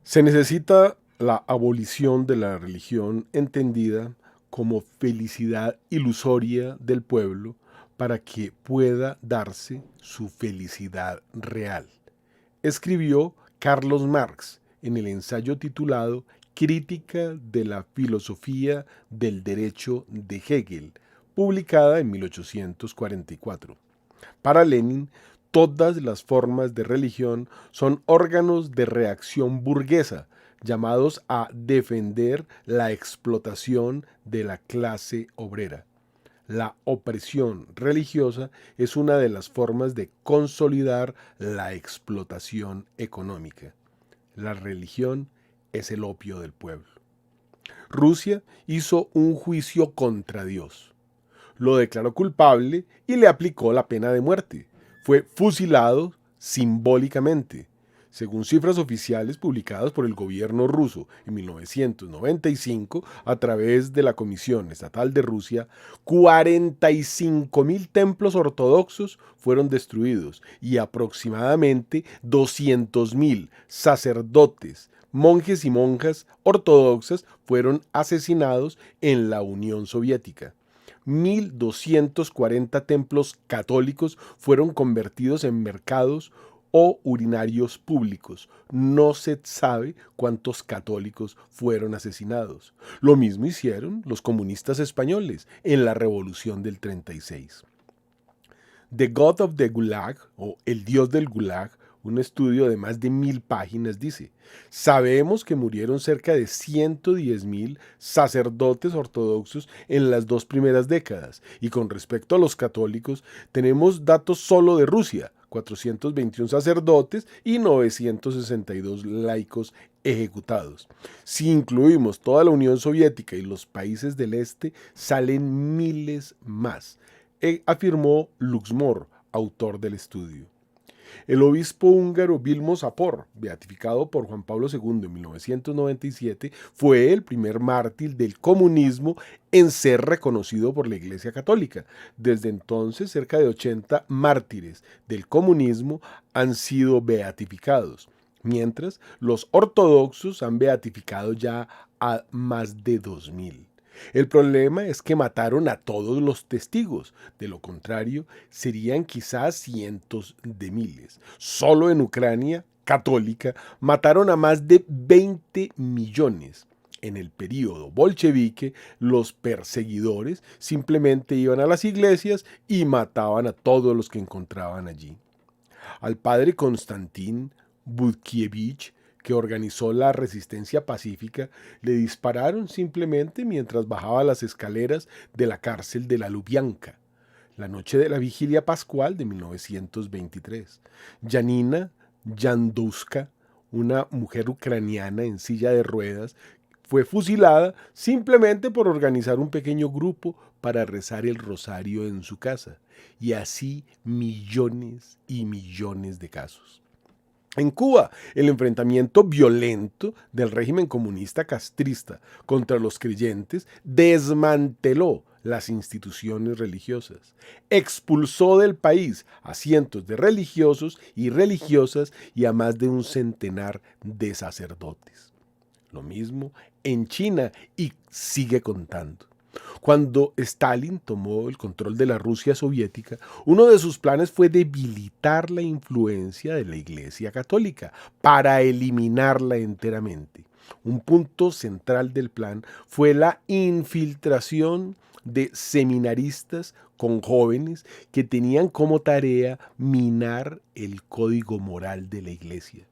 Se necesita la abolición de la religión entendida como felicidad ilusoria del pueblo para que pueda darse su felicidad real. Escribió Carlos Marx en el ensayo titulado Crítica de la filosofía del derecho de Hegel, publicada en 1844. Para Lenin, todas las formas de religión son órganos de reacción burguesa, llamados a defender la explotación de la clase obrera. La opresión religiosa es una de las formas de consolidar la explotación económica. La religión es el opio del pueblo. Rusia hizo un juicio contra Dios. Lo declaró culpable y le aplicó la pena de muerte. Fue fusilado simbólicamente. Según cifras oficiales publicadas por el gobierno ruso en 1995 a través de la Comisión Estatal de Rusia, 45.000 templos ortodoxos fueron destruidos y aproximadamente 200.000 sacerdotes, monjes y monjas ortodoxas fueron asesinados en la Unión Soviética. 1.240 templos católicos fueron convertidos en mercados o urinarios públicos. No se sabe cuántos católicos fueron asesinados. Lo mismo hicieron los comunistas españoles en la Revolución del 36. The God of the Gulag, o El Dios del Gulag, un estudio de más de 1.000 páginas, dice: sabemos que murieron cerca de 110.000 sacerdotes ortodoxos en las 2 primeras décadas, y con respecto a los católicos, tenemos datos solo de Rusia: 421 sacerdotes y 962 laicos ejecutados. Si incluimos toda la Unión Soviética y los países del este, salen miles más, afirmó Luxmore, autor del estudio. El obispo húngaro Vilmos Apor, beatificado por Juan Pablo II en 1997, fue el primer mártir del comunismo en ser reconocido por la Iglesia Católica. Desde entonces, cerca de 80 mártires del comunismo han sido beatificados, mientras los ortodoxos han beatificado ya a más de 2.000. El problema es que mataron a todos los testigos. De lo contrario, serían quizás cientos de miles. Solo en Ucrania católica mataron a más de 20 millones. En el período bolchevique, los perseguidores simplemente iban a las iglesias y mataban a todos los que encontraban allí. Al padre Konstantin Budkiewicz, que organizó la resistencia pacífica, le dispararon simplemente mientras bajaba las escaleras de la cárcel de la Lubyanka, la noche de la vigilia pascual de 1923. Janina Janduska, una mujer ucraniana en silla de ruedas, fue fusilada simplemente por organizar un pequeño grupo para rezar el rosario en su casa. Y así millones y millones de casos. En Cuba, el enfrentamiento violento del régimen comunista castrista contra los creyentes desmanteló las instituciones religiosas, expulsó del país a cientos de religiosos y religiosas y a más de un centenar de sacerdotes. Lo mismo en China y sigue contando. Cuando Stalin tomó el control de la Rusia soviética, uno de sus planes fue debilitar la influencia de la Iglesia Católica para eliminarla enteramente. Un punto central del plan fue la infiltración de seminaristas con jóvenes que tenían como tarea minar el código moral de la Iglesia.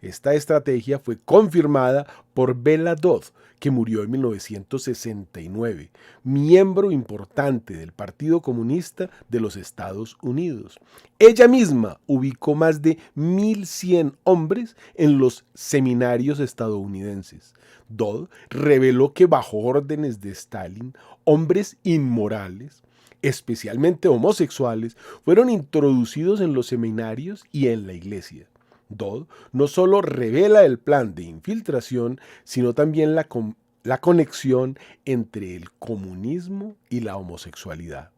Esta estrategia fue confirmada por Bela Dodd, que murió en 1969, miembro importante del Partido Comunista de los Estados Unidos. Ella misma ubicó más de 1.100 hombres en los seminarios estadounidenses. Dodd reveló que bajo órdenes de Stalin, hombres inmorales, especialmente homosexuales, fueron introducidos en los seminarios y en la iglesia. Dodd no solo revela el plan de infiltración, sino también la conexión entre el comunismo y la homosexualidad.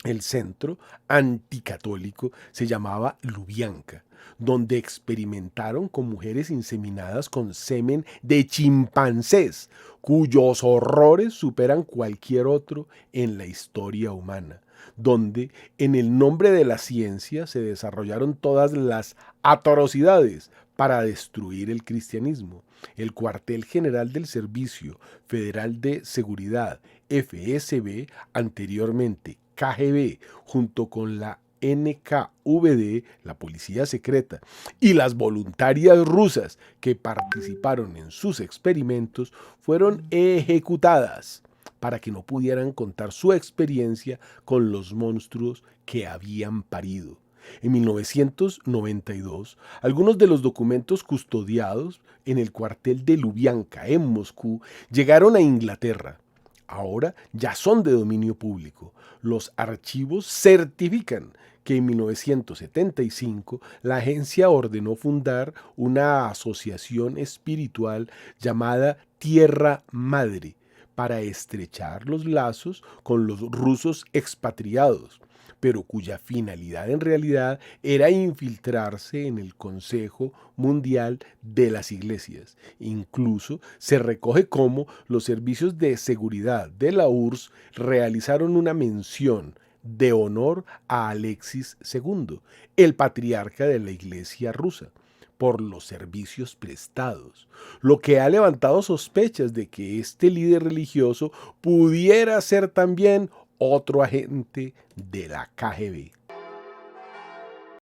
El centro anticatólico se llamaba Lubyanka, donde experimentaron con mujeres inseminadas con semen de chimpancés, cuyos horrores superan cualquier otro en la historia humana, donde en el nombre de la ciencia se desarrollaron todas las atrocidades para destruir el cristianismo. El cuartel general del Servicio Federal de Seguridad, FSB, anteriormente KGB, junto con la NKVD, la policía secreta, y las voluntarias rusas que participaron en sus experimentos, fueron ejecutadas para que no pudieran contar su experiencia con los monstruos que habían parido. En 1992, algunos de los documentos custodiados en el cuartel de Lubyanka, en Moscú, llegaron a Inglaterra. Ahora ya son de dominio público. Los archivos certifican que en 1975 la agencia ordenó fundar una asociación espiritual llamada Tierra Madre para estrechar los lazos con los rusos expatriados, pero cuya finalidad en realidad era infiltrarse en el Consejo Mundial de las Iglesias. Incluso se recoge cómo los servicios de seguridad de la URSS realizaron una mención de honor a Alexis II, el patriarca de la Iglesia rusa, por los servicios prestados, lo que ha levantado sospechas de que este líder religioso pudiera ser también otro agente de la KGB.